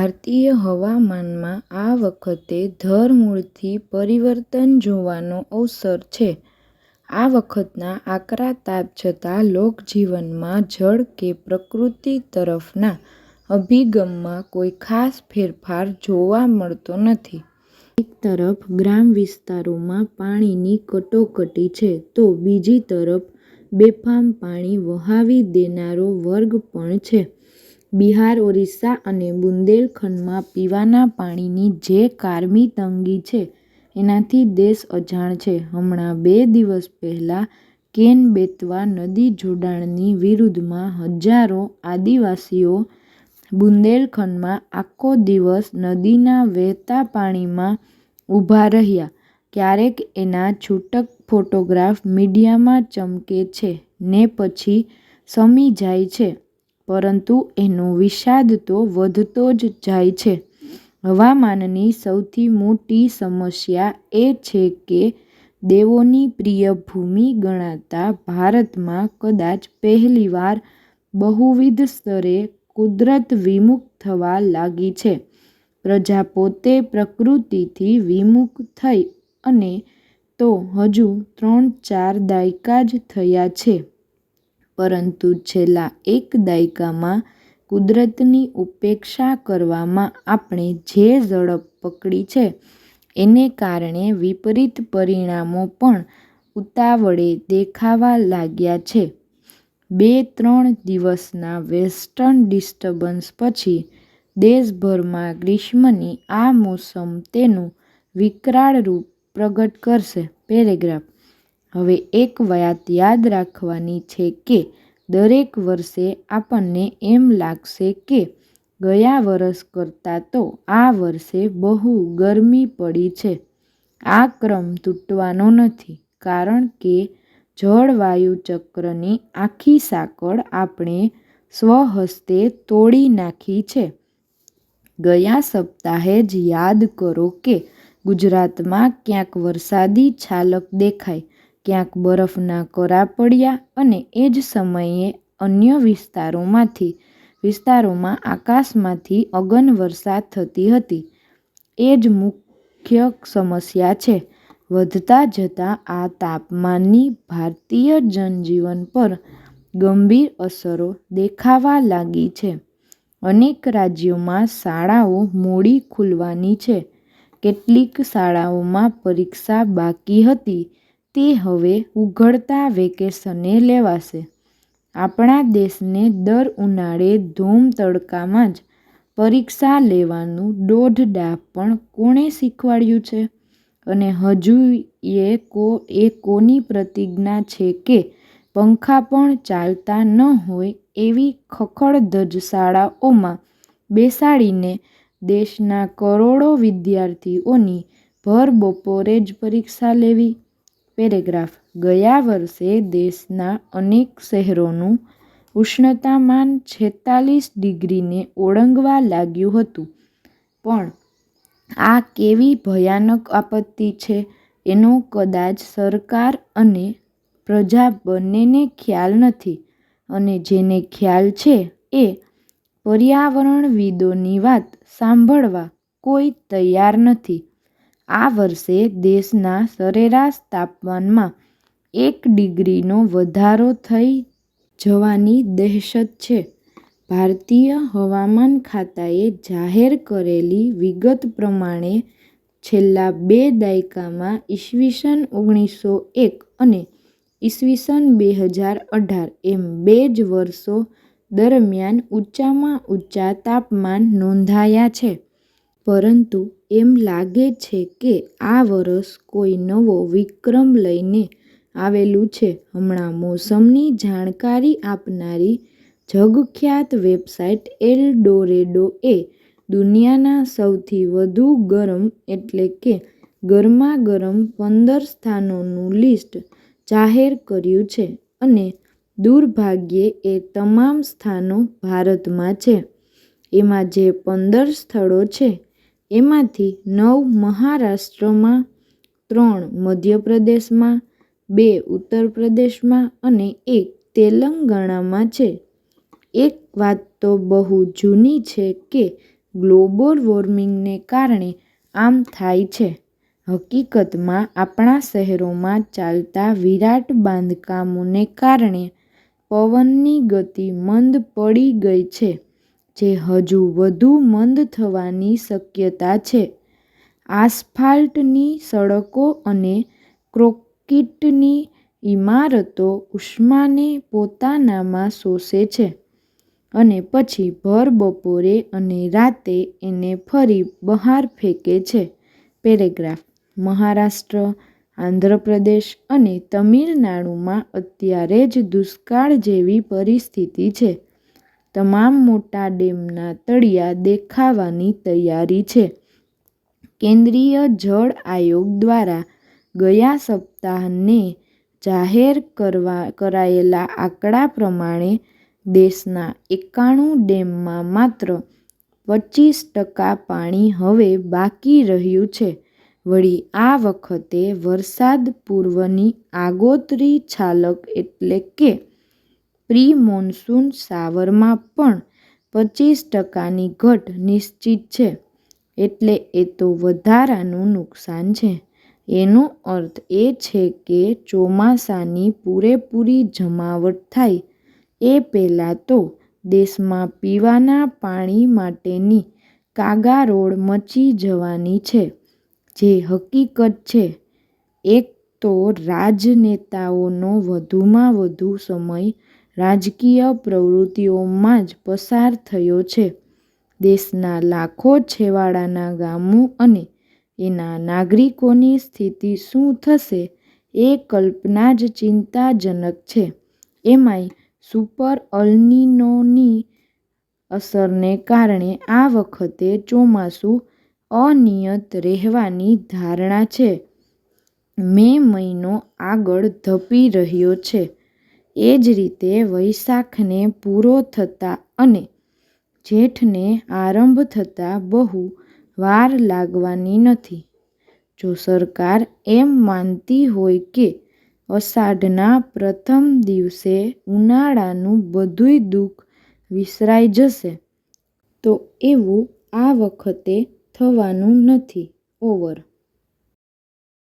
ભારતીય હવામાનમાં આ વખતે ધરમૂળથી પરિવર્તન જોવાનો અવસર છે. આ વખતના આકરા તાપ છતાં લોકજીવનમાં જળ કે પ્રકૃતિ તરફના અભિગમમાં કોઈ ખાસ ફેરફાર જોવા મળતો નથી. એક તરફ ગ્રામ વિસ્તારોમાં પાણીની કટોકટી છે તો બીજી તરફ બેફામ પાણી વહાવી દેનારો વર્ગ પણ છે. બિહાર, ઓરિસ્સા અને બુંદેલખંડમાં પીવાના પાણીની જે કાયમી તંગી છે એનાથી દેશ અજાણ છે. હમણાં 2 દિવસ પહેલાં કેન-બેતવા નદી જોડાણની વિરુદ્ધમાં હજારો આદિવાસીઓ બુંદેલખંડમાં આખો દિવસ નદીના વહેતા પાણીમાં ઊભા રહ્યા. ક્યારેક એના છૂટક ફોટોગ્રાફ મીડિયામાં ચમકે છે ને પછી શમી જાય છે, પરંતુ એનો વિષાદ તો વધતો જ જાય છે. હવામાનની સૌથી મોટી સમસ્યા એ છે કે દેવોની પ્રિય ભૂમિ ગણાતા ભારતમાં કદાચ પહેલીવાર બહુવિધ સ્તરે કુદરત વિમુખ થવા લાગી છે. પ્રજા પોતે પ્રકૃતિથી વિમુખ થઈ અને તો હજુ 3-4 દાયકા જ થયા છે, પરંતુ છેલ્લા 1 દાયકામાં કુદરતની ઉપેક્ષા કરવામાં આપણે જે ઝડપ પકડી છે એને કારણે વિપરીત પરિણામો પણ ઉતાવળે દેખાવા લાગ્યા છે. 2-3 દિવસના વેસ્ટર્ન ડિસ્ટર્બન્સ પછી દેશભરમાં ગ્રીષ્મની આ મોસમ તેનું વિકરાળ રૂપ પ્રગટ કરશે. પેરેગ્રાફ: હવે એક વાત યાદ રાખવાની છે કે દરેક વર્ષે આપણને એમ લાગશે કે ગયા વરસ કરતાં તો આ વર્ષે બહુ ગરમી પડી છે. આ ક્રમ તૂટવાનો નથી, કારણ કે જળવાયુ ચક્રની આખી સાંકળ આપણે સ્વહસ્તે તોડી નાખી છે. ગયા સપ્તાહે જ યાદ કરો કે ગુજરાતમાં ક્યાંક વરસાદી છાલક દેખાઈ, ક્યાંક બરફના કરા પડ્યા અને એ જ સમયે અન્ય વિસ્તારોમાં આકાશમાંથી અગનવર્ષા થતી હતી. એ જ મુખ્ય સમસ્યા છે. વધતા જતા આ તાપમાનની ભારતીય જનજીવન પર ગંભીર અસરો દેખાવા લાગી છે. અનેક રાજ્યોમાં શાળાઓ મોડી ખુલવાની છે. કેટલીક શાળાઓમાં પરીક્ષા બાકી હતી તે હવે ઉઘડતા વેકેશને લેવાશે. આપણા દેશને દર ઉનાળે ધોમ તડકામાં જ પરીક્ષા લેવાનું દોઢડાપણ કોણે શીખવાડ્યું છે? અને હજુય એ કોની પ્રતિજ્ઞા છે કે પંખા પણ ચાલતા ન હોય એવી ખખડધજ શાળાઓમાં બેસાડીને દેશના કરોડો વિદ્યાર્થીઓની ભર બપોરે જ પરીક્ષા લેવી? પેરેગ્રાફ: ગયા વર્ષે દેશના અનેક શહેરોનું ઉષ્ણતામાન 46 ડિગ્રીને ઓળંગવા લાગ્યું હતું. પણ આ કેવી ભયાનક આપત્તિ છે એનો કદાચ સરકાર અને પ્રજા બંનેને ખ્યાલ નથી. અને જેને ખ્યાલ છે એ પર્યાવરણવિદોની વાત સાંભળવા કોઈ તૈયાર નથી. આ વર્ષે દેશના સરેરાશ તાપમાનમાં 1 ડિગ્રીનો વધારો થઈ જવાની દહેશત છે. ભારતીય હવામાન ખાતાએ જાહેર કરેલી વિગત પ્રમાણે છેલ્લા 2 દાયકામાં ઈ.સ.1901 અને ઈ.સ.2018 એમ 2 જ વર્ષો દરમિયાન ઊંચામાં ઊંચા તાપમાન નોંધાયા છે. પરંતુ એમ લાગે છે કે આ વરસ કોઈ નવો વિક્રમ લઈને આવેલું છે. હમણાં મોસમની જાણકારી આપનારી જગખ્યાત વેબસાઇટ એલડોરેડોએ દુનિયાના સૌથી વધુ ગરમ એટલે કે ગરમાગરમ 15 સ્થાનોનું લિસ્ટ જાહેર કર્યું છે અને દુર્ભાગ્યે એ તમામ સ્થાનો ભારતમાં છે. એમાં જે 15 સ્થળો છે એમાંથી 9 મહારાષ્ટ્રમાં, 3 મધ્યપ્રદેશમાં, 2 ઉત્તર પ્રદેશમાં અને 1 તેલંગાણામાં છે. એક વાત તો બહુ જૂની છે કે ગ્લોબલ વોર્મિંગને કારણે આમ થાય છે. હકીકતમાં આપણા શહેરોમાં ચાલતા વિરાટ બાંધકામોને કારણે પવનની ગતિ મંદ પડી ગઈ છે, જે હજુ વધુ મંદ થવાની શક્યતા છે. આસ્ફાલ્ટની સડકો અને કોન્ક્રીટની ઇમારતો ઉષ્માને પોતાનામાં શોષે છે અને પછી ભર બપોરે અને રાતે એને ફરી બહાર ફેંકે છે. પેરેગ્રાફ: મહારાષ્ટ્ર, આંધ્રપ્રદેશ અને તમિલનાડુમાં અત્યારે જ દુષ્કાળ જેવી પરિસ્થિતિ છે. તમામ મોટા ડેમના તળિયા દેખાવાની તૈયારી છે. કેન્દ્રીય જળ આયોગ દ્વારા ગયા સપ્તાહે જાહેર કરાયેલા આંકડા પ્રમાણે દેશના 91 ડેમમાં માત્ર 25% પાણી હવે બાકી રહ્યું છે. વળી આ વખતે વરસાદ પૂર્વની આગોતરી છાલક એટલે કે પ્રી-મોન્સૂન શાવરમાં પણ 25%ની ઘટ નિશ્ચિત છે. એટલે એ તો વધારાનું નુકસાન છે. એનો અર્થ એ છે કે ચોમાસાની પૂરેપૂરી જમાવટ થાય એ પહેલાં તો દેશમાં પીવાના પાણી માટેની કાગારોડ મચી જવાની છે, જે હકીકત છે. એક તો રાજનેતાઓનો વધુમાં વધુ સમય રાજકીય પ્રવૃત્તિઓમાં જ પસાર થયો છે. દેશના લાખો છેવાડાના ગામો અને એના નાગરિકોની સ્થિતિ શું થશે એ કલ્પના જ ચિંતાજનક છે. એમાંય સુપર અલ્નિનોની અસરને કારણે આ વખતે ચોમાસું અનિયત રહેવાની ધારણા છે. મે મહિનો આગળ ધપી રહ્યો છે. એ જ રીતે વૈશાખને પૂરો થતાં અને જેઠને આરંભ થતાં બહુ વાર લાગવાની નથી. જો સરકાર એમ માનતી હોય કે અષાઢના પ્રથમ દિવસે ઉનાળાનું બધુંય દુઃખ વિસરાઈ જશે, તો એવું આ વખતે થવાનું નથી. ઓવર.